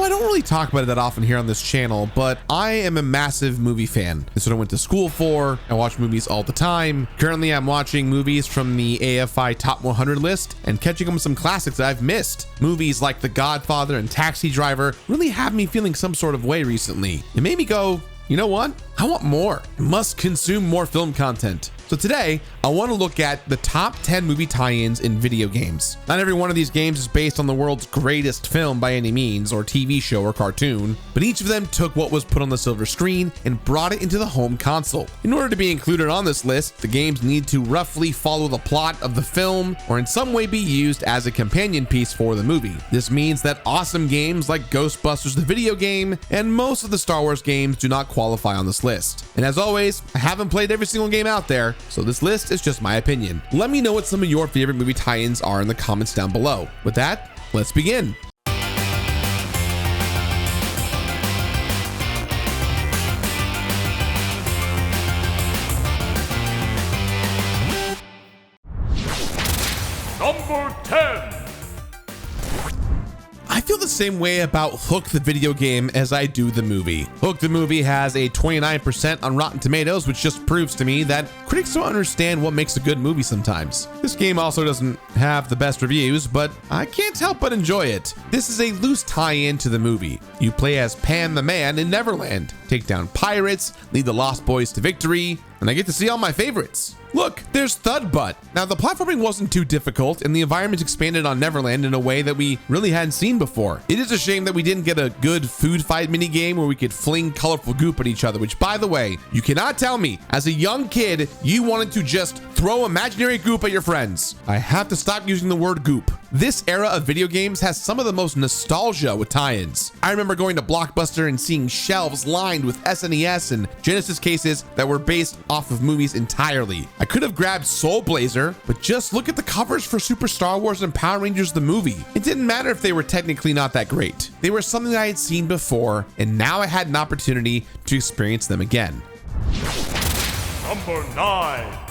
I don't really talk about it that often here on this channel, but I am a massive movie fan. This is what I went to school for. I watch movies all the time. Currently, I'm watching movies from the AFI Top 100 list and catching up with some classics that I've missed. Movies like The Godfather and Taxi Driver really have me feeling some sort of way recently. It made me go, you know what? I want more. I must consume more film content. So today, I want to look at the top 10 movie tie-ins in video games. Not every one of these games is based on the world's greatest film by any means, or TV show or cartoon, but each of them took what was put on the silver screen and brought it into the home console. In order to be included on this list, the games need to roughly follow the plot of the film or in some way be used as a companion piece for the movie. This means that awesome games like Ghostbusters the video game and most of the Star Wars games do not qualify on this list. And as always, I haven't played every single game out there, so this list is just my opinion. Let me know what some of your favorite movie tie-ins are in the comments down below. With that, let's begin. Number 10. I feel the same way about Hook the video game as I do the movie. Hook the movie has a 29% on Rotten Tomatoes, which just proves to me that critics don't understand what makes a good movie sometimes. This game also doesn't have the best reviews, but I can't help but enjoy it. This is a loose tie-in to the movie. You play as Pan the Man in Neverland, take down pirates, lead the Lost Boys to victory, and I get to see all my favorites. Look, there's Thud Butt. Now, the platforming wasn't too difficult, and the environment expanded on Neverland in a way that we really hadn't seen before. It is a shame that we didn't get a good food fight minigame where we could fling colorful goop at each other, which, by the way, you cannot tell me, as a young kid, you wanted to just throw imaginary goop at your friends. I have to stop using the word goop. This era of video games has some of the most nostalgia with tie-ins. I remember going to Blockbuster and seeing shelves lined with SNES and Genesis cases that were based off of movies entirely. I could have grabbed Soul Blazer, but just look at the covers for Super Star Wars and Power Rangers the movie. It didn't matter if they were technically not that great. They were something that I had seen before, and now I had an opportunity to experience them again. Number 9.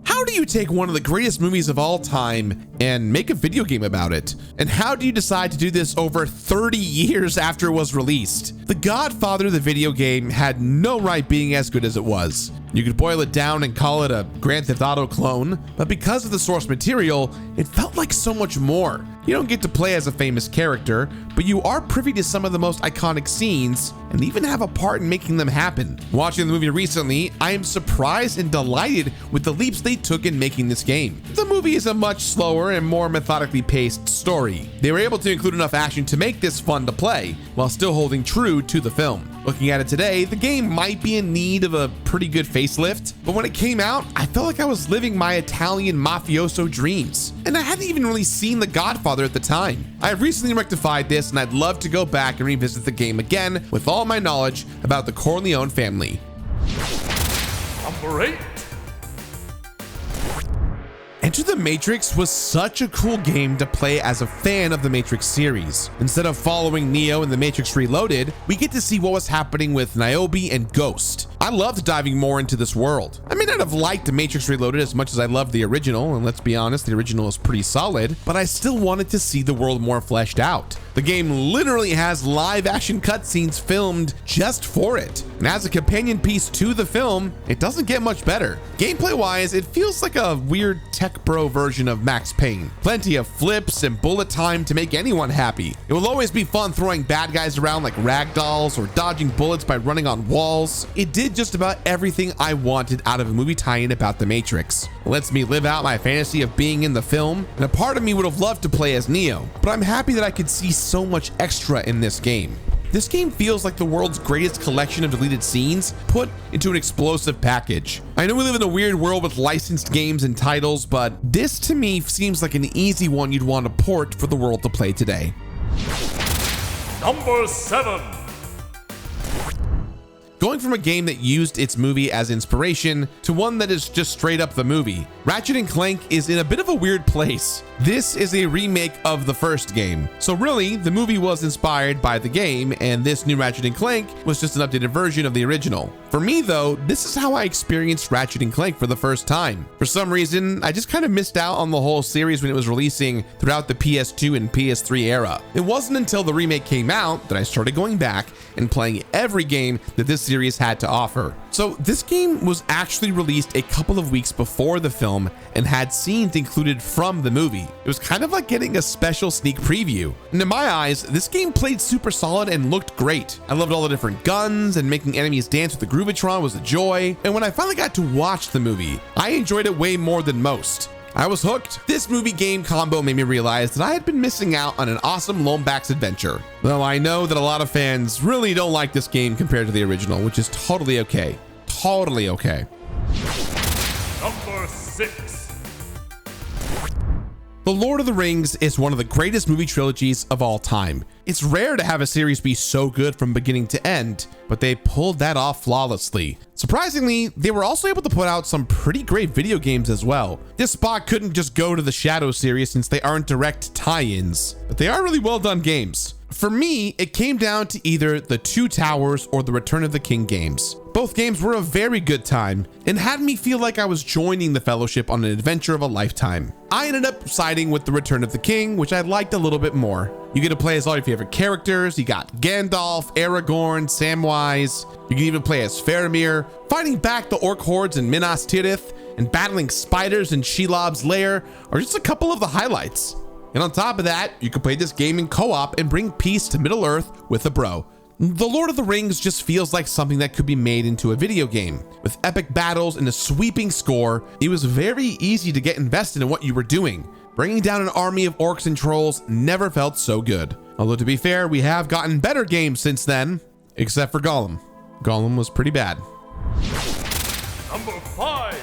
How do you take one of the greatest movies of all time and make a video game about it? And how do you decide to do this over 30 years after it was released? The Godfather, the video game, had no right being as good as it was. You could boil it down and call it a Grand Theft Auto clone, but because of the source material, it felt like so much more. You don't get to play as a famous character, but you are privy to some of the most iconic scenes and even have a part in making them happen. Watching the movie recently, I am surprised and delighted with the leaps they took in making this game. The movie is a much slower and more methodically paced story. They were able to include enough action to make this fun to play, while still holding true to the film. Looking at it today, the game might be in need of a pretty good facelift, but when it came out, I felt like I was living my Italian mafioso dreams. And I hadn't even really seen The Godfather at the time. I have recently rectified this, and I'd love to go back and revisit the game again with all my knowledge about the Corleone family. Number 8. Enter the Matrix was such a cool game to play as a fan of the Matrix series. Instead of following Neo in the Matrix Reloaded, we get to see what was happening with Niobe and Ghost. I loved diving more into this world. I may not have liked Matrix Reloaded as much as I loved the original, and let's be honest, the original is pretty solid, but I still wanted to see the world more fleshed out. The game literally has live action cutscenes filmed just for it. And as a companion piece to the film, it doesn't get much better. Gameplay wise, it feels like a weird tech bro version of Max Payne. Plenty of flips and bullet time to make anyone happy. It will always be fun throwing bad guys around like ragdolls or dodging bullets by running on walls. It did just about everything I wanted out of a movie tie-in about the Matrix. It lets me live out my fantasy of being in the film, and a part of me would have loved to play as Neo, but I'm happy that I could see so much extra in this game. This game feels like the world's greatest collection of deleted scenes put into an explosive package. I know we live in a weird world with licensed games and titles, but this to me seems like an easy one you'd want to port for the world to play today. Number 7. going from a game that used its movie as inspiration to one that is just straight up the movie. Ratchet and Clank is in a bit of a weird place. This is a remake of the first game. So really, the movie was inspired by the game, and this new Ratchet and Clank was just an updated version of the original. For me though, this is how I experienced Ratchet and Clank for the first time. For some reason, I just kind of missed out on the whole series when it was releasing throughout the PS2 and PS3 era. It wasn't until the remake came out that I started going back and playing every game that this series had to offer. So this game was actually released a couple of weeks before the film and had scenes included from the movie. It was kind of like getting a special sneak preview. And in my eyes, this game played super solid and looked great. I loved all the different guns, and making enemies dance with the Groovitron was a joy. And when I finally got to watch the movie, I enjoyed it way more than most. I was hooked. This movie game combo made me realize that I had been missing out on an awesome Lombax adventure. Though I know that a lot of fans really don't like this game compared to the original, which is totally okay. Totally okay. Number 6. The Lord of the Rings is one of the greatest movie trilogies of all time. It's rare to have a series be so good from beginning to end, but they pulled that off flawlessly. Surprisingly, they were also able to put out some pretty great video games as well. This spot couldn't just go to the Shadow series since they aren't direct tie-ins, but they are really well done games. For me, it came down to either the Two Towers or the Return of the King games. Both games were a very good time and had me feel like I was joining the Fellowship on an adventure of a lifetime. I ended up siding with the Return of the King, which I liked a little bit more. You get to play as all your favorite characters. You got Gandalf, Aragorn, Samwise. You can even play as Faramir, fighting back the orc hordes in Minas Tirith, and battling spiders in Shelob's lair are just a couple of the highlights. And on top of that, you can play this game in co-op and bring peace to Middle-earth with a bro. The Lord of the Rings just feels like something that could be made into a video game. With epic battles and a sweeping score, it was very easy to get invested in what you were doing. Bringing down an army of orcs and trolls never felt so good. Although to be fair, we have gotten better games since then, except for Gollum. Gollum was pretty bad. Number 5.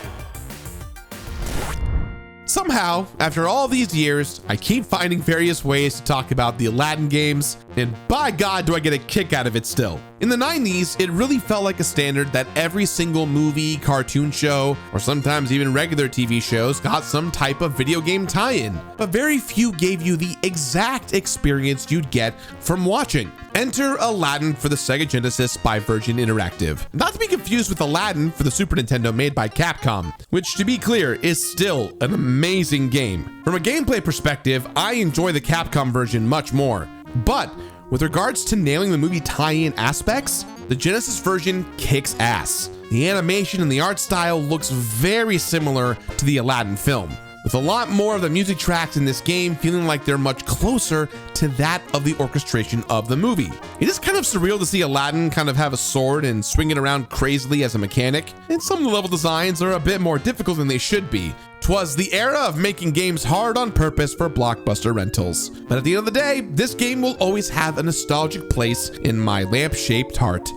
Somehow, after all these years, I keep finding various ways to talk about the Aladdin games, and by God do I get a kick out of it still. In the 90s, it really felt like a standard that every single movie, cartoon show, or sometimes even regular TV shows got some type of video game tie-in, but very few gave you the exact experience you'd get from watching. Enter Aladdin for the Sega Genesis by Virgin Interactive. Not to be confused with Aladdin for the Super Nintendo made by Capcom, which to be clear is still an amazing game. From a gameplay perspective, I enjoy the Capcom version much more, but with regards to nailing the movie tie-in aspects, the Genesis version kicks ass. The animation and the art style looks very similar to the Aladdin film, with a lot more of the music tracks in this game feeling like they're much closer to that of the orchestration of the movie. It is kind of surreal to see Aladdin kind of have a sword and swing it around crazily as a mechanic, and some of the level designs are a bit more difficult than they should be. 'Twas the era of making games hard on purpose for blockbuster rentals. But at the end of the day, this game will always have a nostalgic place in my lamp-shaped heart.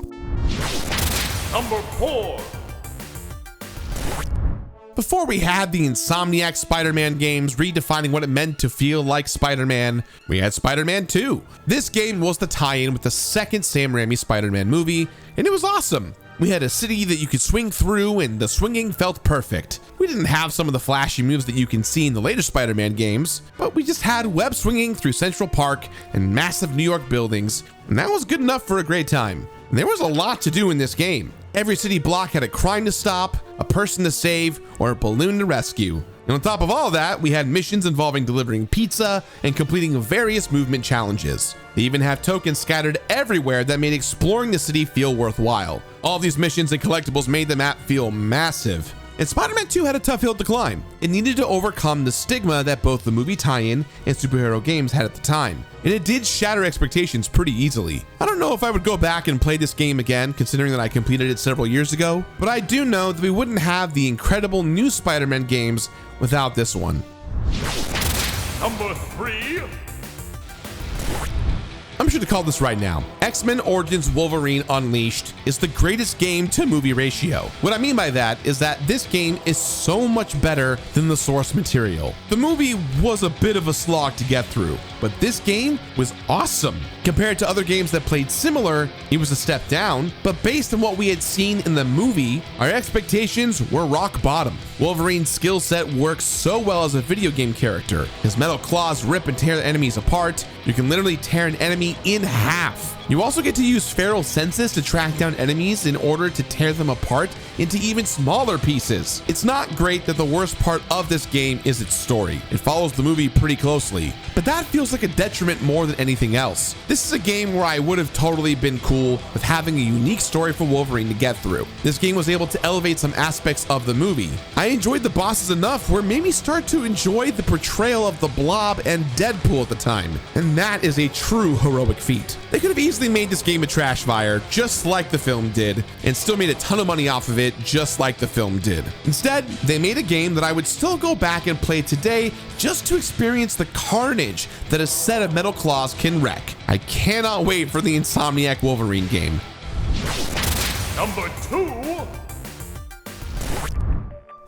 Number 4. Before we had the Insomniac Spider-Man games redefining what it meant to feel like Spider-Man, we had SpiderMan II. This game was the tie-in with the second Sam Raimi Spider-Man movie, and it was awesome. We had a city that you could swing through, and the swinging felt perfect. We didn't have some of the flashy moves that you can see in the later Spider-Man games, but we just had web swinging through Central Park and massive New York buildings, and that was good enough for a great time. And there was a lot to do in this game. Every city block had a crime to stop, a person to save, or a balloon to rescue. And on top of all that, we had missions involving delivering pizza and completing various movement challenges. They even have tokens scattered everywhere that made exploring the city feel worthwhile. All these missions and collectibles made the map feel massive. And Spider-Man 2 had a tough hill to climb. It needed to overcome the stigma that both the movie tie-in and superhero games had at the time. And it did shatter expectations pretty easily. I don't know if I would go back and play this game again, considering that I completed it several years ago, but I do know that we wouldn't have the incredible new Spider-Man games without this one. Number 3. I'm sure to call this right now. X-Men Origins Wolverine Unleashed is the greatest game to movie ratio. What I mean by that is that this game is so much better than the source material. The movie was a bit of a slog to get through, but this game was awesome. Compared to other games that played similar, it was a step down, but based on what we had seen in the movie, our expectations were rock bottom. Wolverine's skill set works so well as a video game character. His metal claws rip and tear enemies apart. You can literally tear an enemy in half. You also get to use feral senses to track down enemies in order to tear them apart into even smaller pieces. It's not great that the worst part of this game is its story. It follows the movie pretty closely, but that feels like a detriment more than anything else. This is a game where I would have totally been cool with having a unique story for Wolverine to get through. This game was able to elevate some aspects of the movie. I enjoyed the bosses enough where it made me start to enjoy the portrayal of the Blob and Deadpool at the time, and that is a true heroic feat. They could have easily made this game a trash fire, just like the film did, and still made a ton of money off of it, just like the film did. Instead, they made a game that I would still go back and play today just to experience the carnage that a set of metal claws can wreak. I cannot wait for the Insomniac Wolverine game. Number 2.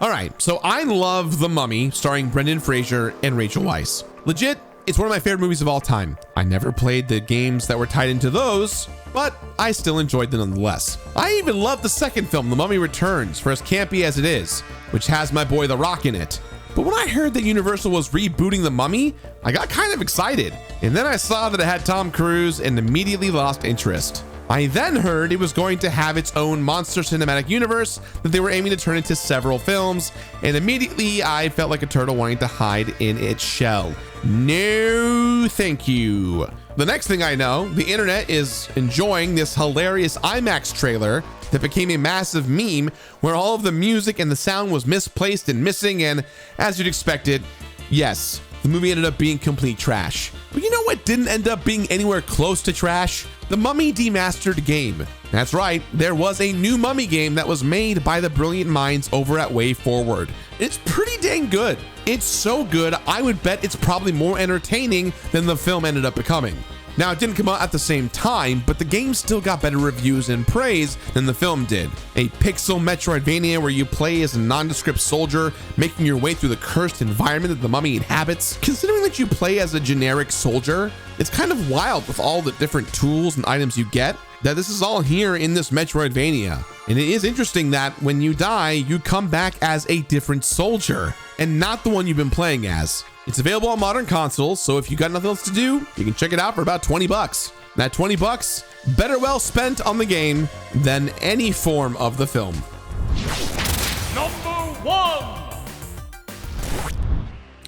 All right, so I love The Mummy, starring Brendan Fraser and Rachel Weisz. Legit, it's one of my favorite movies of all time. I never played the games that were tied into those, but I still enjoyed them nonetheless. I even love the second film, The Mummy Returns, for as campy as it is, which has my boy The Rock in it. But when I heard that Universal was rebooting The Mummy, I got kind of excited. And then I saw that it had Tom Cruise and immediately lost interest. I then heard it was going to have its own monster cinematic universe that they were aiming to turn into several films, and immediately I felt like a turtle wanting to hide in its shell. No, thank you. The next thing I know, the internet is enjoying this hilarious IMAX trailer that became a massive meme where all of the music and the sound was misplaced and missing, and as you'd expected, yes, the movie ended up being complete trash. But you know what didn't end up being anywhere close to trash? The Mummy Demastered game. That's right, there was a new Mummy game that was made by the brilliant minds over at Way Forward. It's pretty dang good. It's so good, I would bet it's probably more entertaining than the film ended up becoming. Now, it didn't come out at the same time, but the game still got better reviews and praise than the film did. A pixel Metroidvania where you play as a nondescript soldier making your way through the cursed environment that the mummy inhabits. Considering that you play as a generic soldier, it's kind of wild with all the different tools and items you get, that this is all here in this Metroidvania. And it is interesting that when you die, you come back as a different soldier and not the one you've been playing as. It's available on modern consoles, so if you got nothing else to do, you can check it out for about 20 bucks. That 20 bucks, better well spent on the game than any form of the film. Number 1.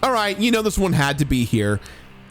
All right, you know this one had to be here.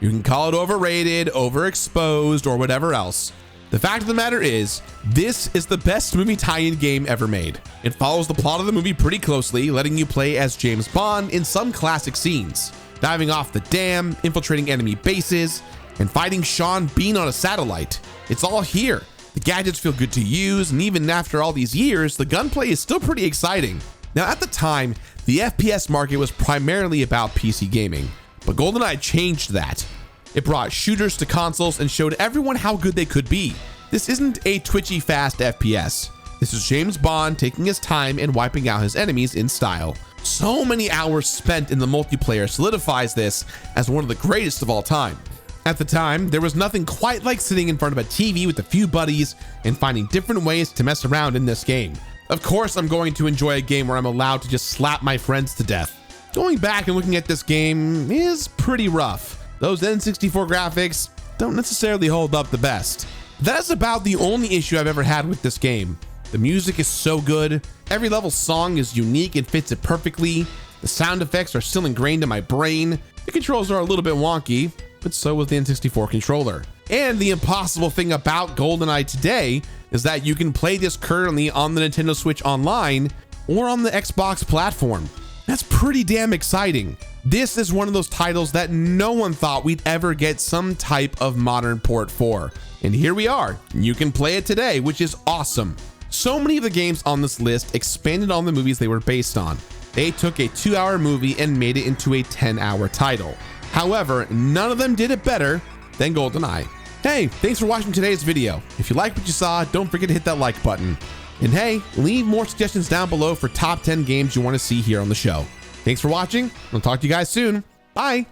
You can call it overrated, overexposed, or whatever else. The fact of the matter is, this is the best movie tie-in game ever made. It follows the plot of the movie pretty closely, letting you play as James Bond in some classic scenes. Diving off the dam, infiltrating enemy bases, and fighting Sean Bean on a satellite. It's all here. The gadgets feel good to use, and even after all these years, the gunplay is still pretty exciting. Now at the time, the FPS market was primarily about PC gaming, but GoldenEye changed that. It brought shooters to consoles and showed everyone how good they could be. This isn't a twitchy fast FPS. This is James Bond taking his time and wiping out his enemies in style. So many hours spent in the multiplayer solidifies this as one of the greatest of all time. At the time, there was nothing quite like sitting in front of a TV with a few buddies and finding different ways to mess around in this game. Of course, I'm going to enjoy a game where I'm allowed to just slap my friends to death. Going back and looking at this game is pretty rough. Those N64 graphics don't necessarily hold up the best. That is about the only issue I've ever had with this game. The music is so good. Every level song is unique and fits it perfectly. The sound effects are still ingrained in my brain. The controls are a little bit wonky, but so was the N64 controller. And the impossible thing about GoldenEye today is that you can play this currently on the Nintendo Switch Online or on the Xbox platform. That's pretty damn exciting. This is one of those titles that no one thought we'd ever get some type of modern port for. And here we are. You can play it today, which is awesome. So many of the games on this list expanded on the movies they were based on. They took a 2-hour movie and made it into a 10-hour title. However, none of them did it better than GoldenEye. Hey, thanks for watching today's video. If you liked what you saw, don't forget to hit that like button. And hey, leave more suggestions down below for top 10 games you want to see here on the show. Thanks for watching. I'll talk to you guys soon. Bye.